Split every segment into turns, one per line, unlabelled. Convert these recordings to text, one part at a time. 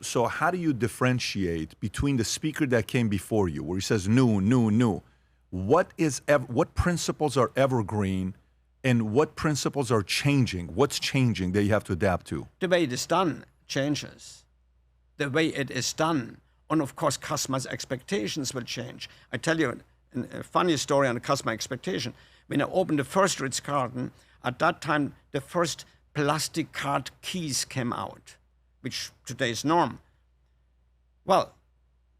So how do you differentiate between the speaker that came before you, where he says new, new, new? What principles are evergreen, and what principles are changing? What's changing that you have to adapt to?
The way it is done changes. The way it is done, and of course, customers' expectations will change. I tell you a funny story on customer expectation. When I opened the first Ritz-Carlton, at that time, the first plastic card keys came out, which today is norm. Well,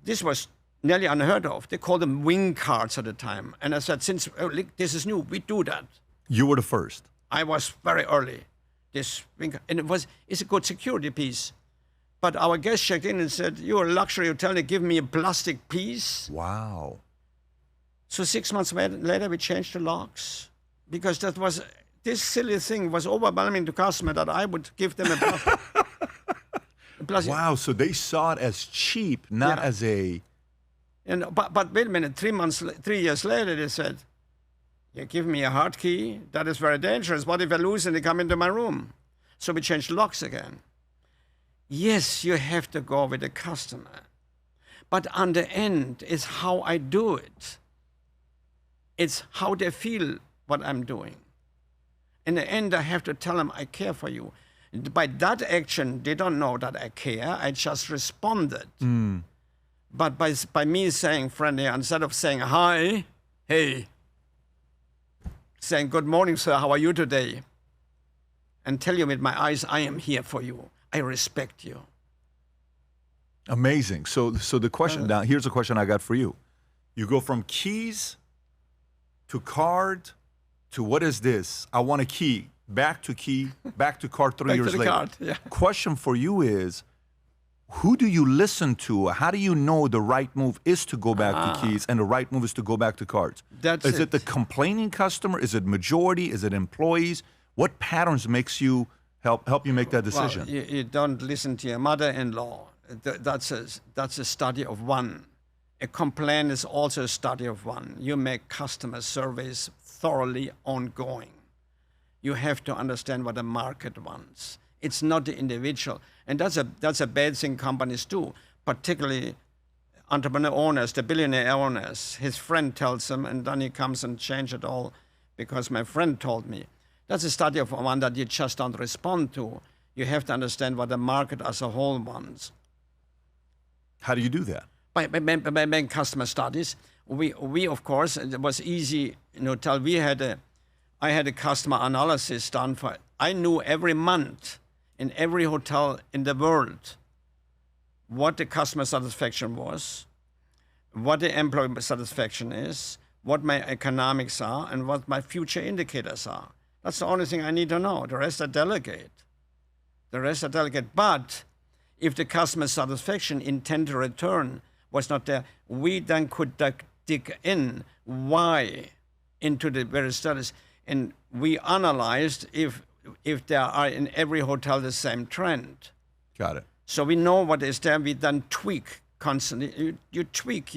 this was nearly unheard of. They called them wing cards at the time. And I said, since this is new, we do that.
You were the first.
I was very early. And it's a good security piece. But our guest checked in and said, "You're a luxury hotel, they give me a plastic piece."
Wow.
So 6 months later, we changed the locks because this silly thing was overwhelming to customers that I would give them a plastic.
Wow, so they saw it as cheap, not as a...
But wait a minute, 3 years later, they said, "You give me a hard key, that is very dangerous. What if I lose and they come into my room?" So we changed locks again. Yes, you have to go with the customer. But on the end, it's how I do it. It's how they feel what I'm doing. In the end, I have to tell them I care for you. By that action, they don't know that I care. I just responded. But by me saying friendly, instead of saying hi, hey, saying good morning, sir, how are you today? And tell you with my eyes, I am here for you. I respect you.
Amazing. So the question now, here's a question I got for you. You go from keys to card to what is this? I want a key, back to card 3 years later.
Card, yeah.
Question for you is, who do you listen to? How do you know the right move is to go back to keys and the right move is to go back to cards? Is it the complaining customer? Is it majority? Is it employees? What patterns makes you help you make that decision?
Well, you don't listen to your mother-in-law. That's a study of one. A complaint is also a study of one. You make customer surveys thoroughly ongoing. You have to understand what the market wants. It's not the individual. And that's a bad thing companies do, particularly entrepreneur owners, the billionaire owners. His friend tells him, and then he comes and changes it all because my friend told me. That's a study of one that you just don't respond to. You have to understand what the market as a whole wants.
How do you do that?
By making customer studies. We of course, it was easy in hotel. I had a customer analysis done I knew every month in every hotel in the world what the customer satisfaction was, what the employee satisfaction is, what my economics are, and what my future indicators are. That's the only thing I need to know. The rest I delegate. But if the customer satisfaction intent to return was not there, we then could dig in why into the various studies. And we analyzed if there are in every hotel the same trend.
Got it.
So we know what is there. We then tweak constantly. You tweak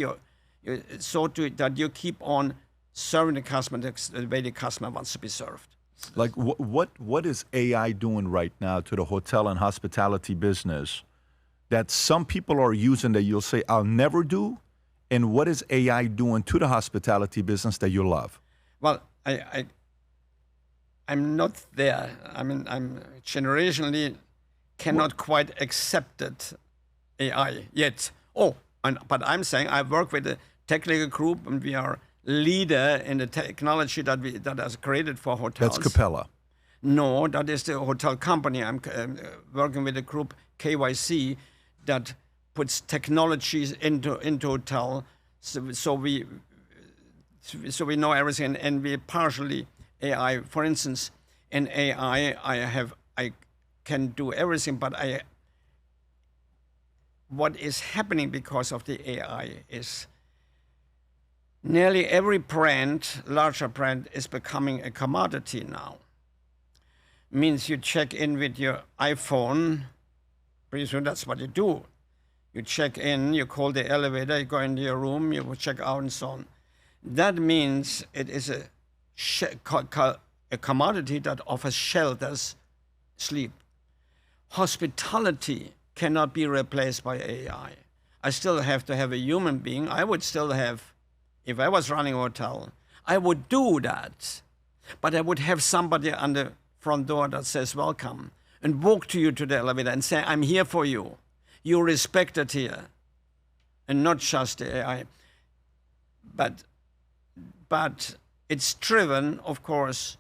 that you keep on serving the customer the way the customer wants to be served.
Like what is AI doing right now to the hotel and hospitality business that some people are using that you'll say, I'll never do? And what is AI doing to the hospitality business that you love?
Well, I'm not there. I mean, I'm generationally cannot quite accept it, AI yet. But I'm saying I work with a technical group and we are leader in the technology that is created for hotels.
That's Capella.
No, that is the hotel company. I'm working with a group, KYC, that puts technologies into hotel. So we know everything, and we partially AI. For instance, in AI, I can do everything, but what is happening because of the AI is nearly every brand, larger brand, is becoming a commodity now. Means you check in with your iPhone, pretty soon that's what you do. You check in, you call the elevator, you go into your room, you check out and so on. That means it is a commodity that offers shelters, sleep. Hospitality cannot be replaced by AI. I still have to have a human being. I would still have, if I was running a hotel, I would do that. But I would have somebody on the front door that says, welcome, and walk to you to the elevator and say, I'm here for you. You're respected here. And not just the AI. But it's driven, of course,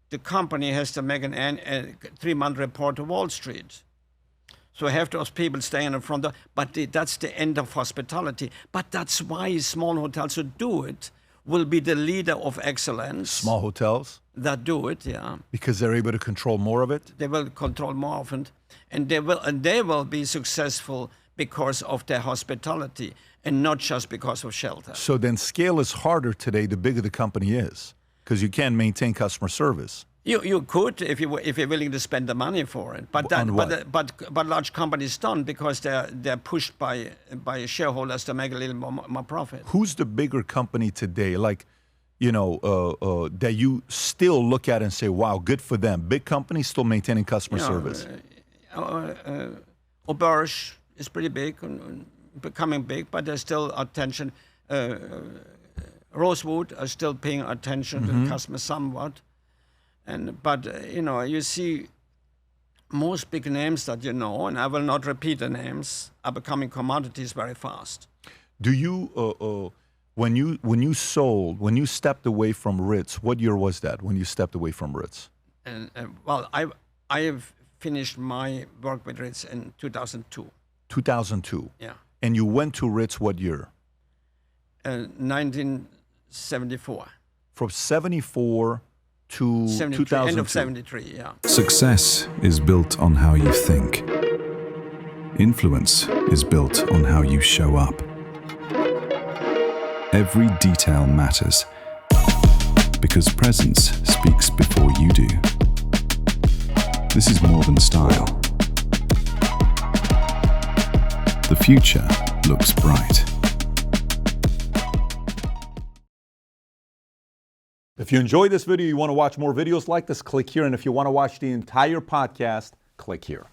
the company has to make a 3-month report to Wall Street. So I have those people staying in the front door, but that's the end of hospitality. But that's why small hotels who do it will be the leader of excellence.
Small hotels?
That do it, yeah.
Because they're able to control more of it?
They will control more of it. And they will be successful because of their hospitality and not just because of shelter.
So then scale is harder today the bigger the company is, because you can't maintain customer service.
You could if you're willing to spend the money for it, but large companies don't because they're pushed by shareholders to make a little more profit.
Who's the bigger company today? Like, that you still look at and say, wow, good for them. Big companies still maintaining customer service.
Auberge is pretty big, becoming big, but there's still attention. Rosewood are still paying attention to the customer somewhat. But you see most big names that you know, and I will not repeat the names, are becoming commodities very fast.
Do you, when you stepped away from Ritz, what year was that when you stepped away from Ritz?
Well, I have finished my work with Ritz in 2002.
2002?
Yeah.
And you went to Ritz what year?
1974.
From 74 to 2002.
End of 73, yeah.
Success is built on how you think. Influence is built on how you show up. Every detail matters because presence speaks before you do. This is more than style. The future looks bright.
If you enjoyed this video, you want to watch more videos like this, click here. And if you want to watch the entire podcast, click here.